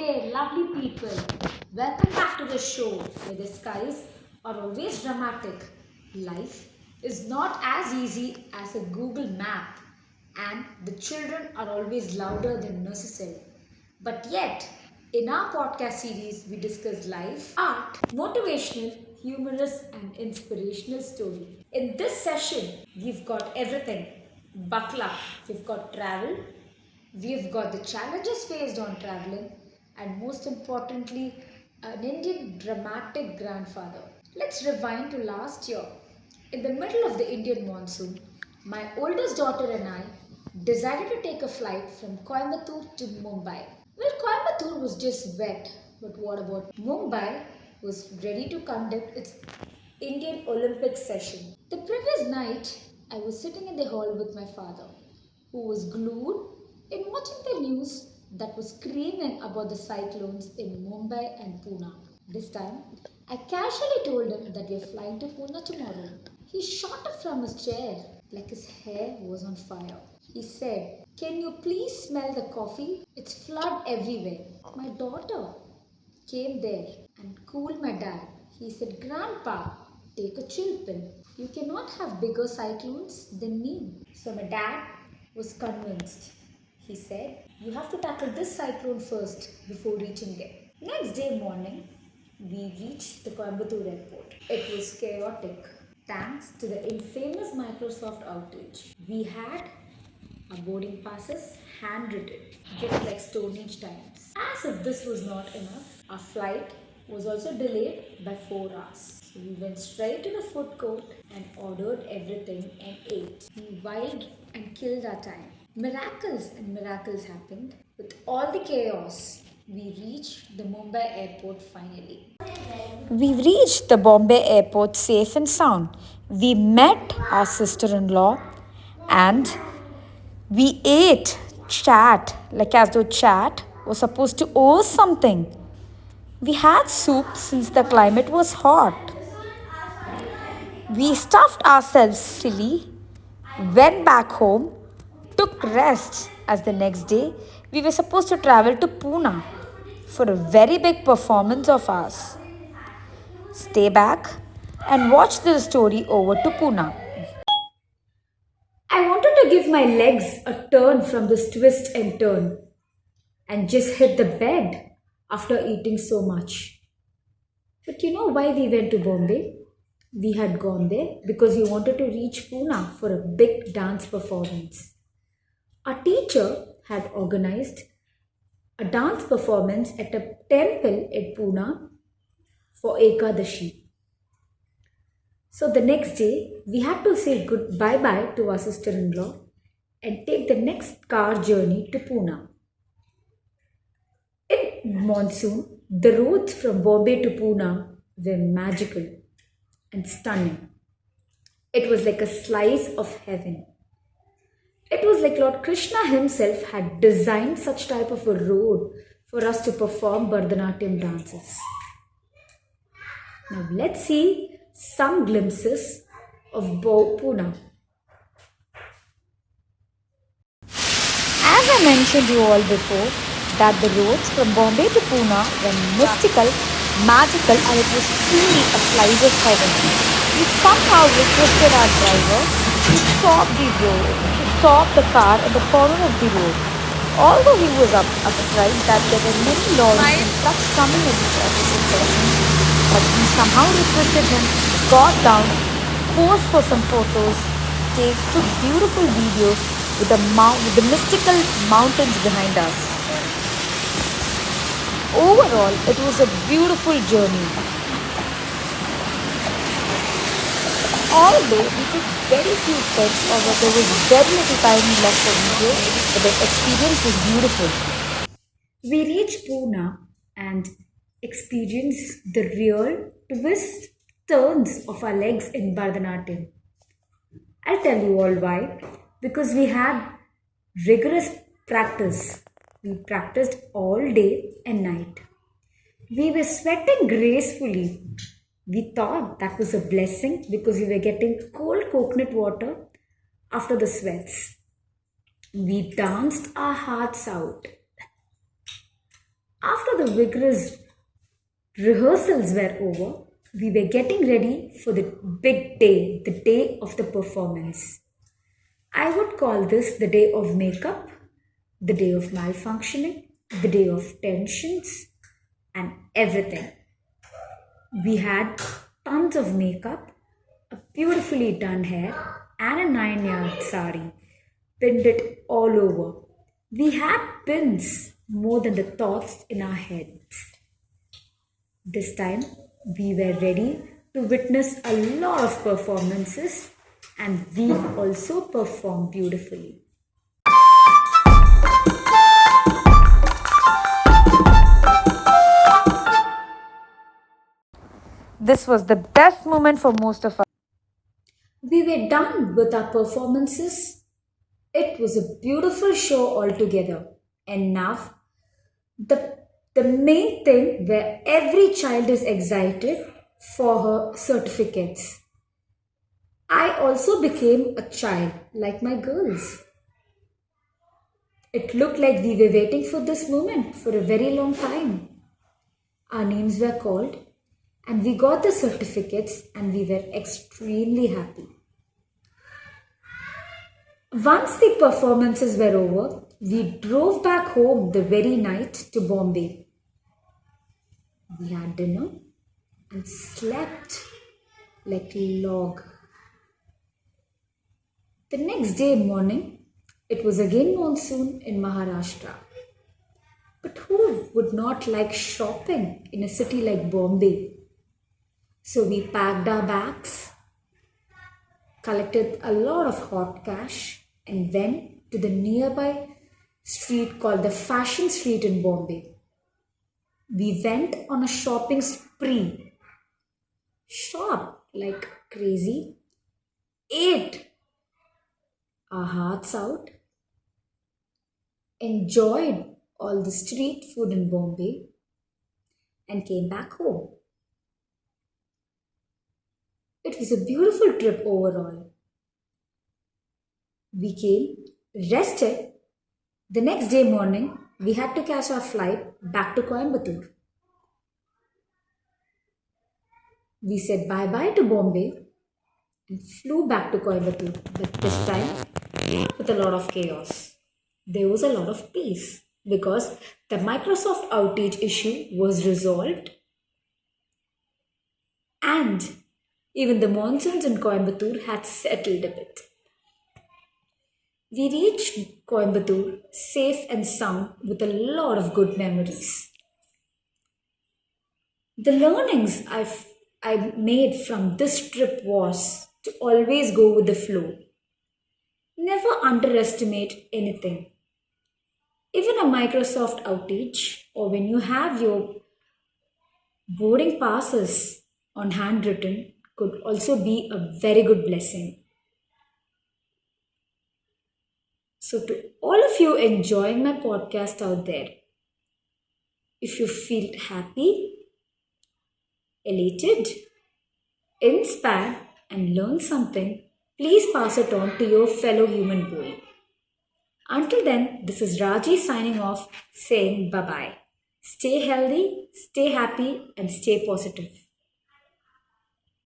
Hey, lovely people. Welcome back to the show where the skies are always dramatic. Life is not as easy as a Google map, and the children are always louder than necessary. But yet, in our podcast series, we discuss life, art, motivational, humorous, and inspirational story. In this session, we've got everything. Buckle up. We've got travel, we've got the challenges faced on traveling, and most importantly, an Indian dramatic grandfather. Let's rewind to last year. In the middle of the Indian monsoon, my oldest daughter and I decided to take a flight from Coimbatore to Mumbai. Well, Coimbatore was just wet, but what about Mumbai was ready to conduct its Indian Olympic session. The previous night, I was sitting in the hall with my father, who was glued in watching the news that was screaming about the cyclones in Mumbai and Pune. This time, I casually told him that we are flying to Pune tomorrow. He shot up from his chair like his hair was on fire. He said, "Can you please smell the coffee? It's flood everywhere." My daughter came there and cooled my dad. He said, "Grandpa, take a chill pill. You cannot have bigger cyclones than me." So my dad was convinced. He said, "You have to tackle this cyclone first before reaching there." Next day morning, we reached the Coimbatore airport. It was chaotic thanks to the infamous Microsoft outage. We had our boarding passes handwritten, just like Stone Age times. As if this was not enough, our flight was also delayed by 4 hours. So we went straight to the food court and ordered everything and ate. We wild and killed our time. Miracles and miracles happened. With all the chaos, we reached the Mumbai airport finally. We've reached the Bombay airport safe and sound. We met our sister in law and we ate chat like as though chat was supposed to owe us something. We had soup since the climate was hot. We stuffed ourselves silly, went back home, took rest as the next day we were supposed to travel to Pune for a very big performance of ours. Stay back and watch the story over to Pune. I wanted to give my legs a turn from this twist and turn and just hit the bed after eating so much. But you know why we went to Bombay? We had gone there because we wanted to reach Pune for a big dance performance. Our teacher had organized a dance performance at a temple at Pune for Ekadashi. So the next day, we had to say goodbye to our sister-in-law and take the next car journey to Pune. In monsoon, the roads from Bombay to Pune were magical and stunning. It was like a slice of heaven. It was like Lord Krishna himself had designed such type of a road for us to perform Bharatanatyam dances. Now let's see some glimpses of Pune. As I mentioned you all before, that the roads from Bombay to Pune were mystical, magical, and it was truly a slice of heaven. We somehow requested our driver to stop the car at the corner of the road. Although he was upset that there were many lorries and trucks coming at each opposite direction, but we somehow requested him, got down, posed for some photos, took beautiful videos with the mystical mountains behind us. Overall, it was a beautiful journey. Although we took very few clips, or there was very little time left for video, but the experience was beautiful. We reached Pune and experienced the real twist turns of our legs in Bharatanatyam. I'll tell you all why. Because we had rigorous practice. We practiced all day and night. We were sweating gracefully. We thought that was a blessing because we were getting cold coconut water after the sweats. We danced our hearts out. After the vigorous rehearsals were over, we were getting ready for the big day, the day of the performance. I would call this the day of makeup, the day of malfunctioning, the day of tensions, and everything. We had tons of makeup, a beautifully done hair, and a 9-yard sari pinned it all over. We had pins more than the thoughts in our heads. This time, we were ready to witness a lot of performances, and we also performed beautifully. This was the best moment for most of us. We were done with our performances. It was a beautiful show altogether. And now, the, the main thing where every child is excited for her certificates. I also became a child like my girls. It looked like we were waiting for this moment for a very long time. Our names were called and we got the certificates and we were extremely happy. Once the performances were over, we drove back home the very night to Bombay. We had dinner and slept like a log. The next day morning, it was again monsoon in Maharashtra. But who would not like shopping in a city like Bombay? So we packed our bags, collected a lot of hot cash, and went to the nearby street called the Fashion Street in Bombay. We went on a shopping spree, shopped like crazy, ate our hearts out, enjoyed all the street food in Bombay, and came back home. It was a beautiful trip overall. We came, rested. The next day morning, we had to catch our flight back to Coimbatore. We said bye bye to Bombay and flew back to Coimbatore, but this time with a lot of chaos. There was a lot of peace because the Microsoft outage issue was resolved and even the monsoons in Coimbatore had settled a bit. We reached Coimbatore safe and sound with a lot of good memories. The learnings I made from this trip was to always go with the flow. Never underestimate anything. Even a Microsoft outage or when you have your boarding passes on handwritten could also be a very good blessing. So, to all of you enjoying my podcast out there, if you feel happy, elated, inspired, and learn something, please pass it on to your fellow human being. Until then, this is Raji signing off saying bye bye. Stay healthy, stay happy, and stay positive.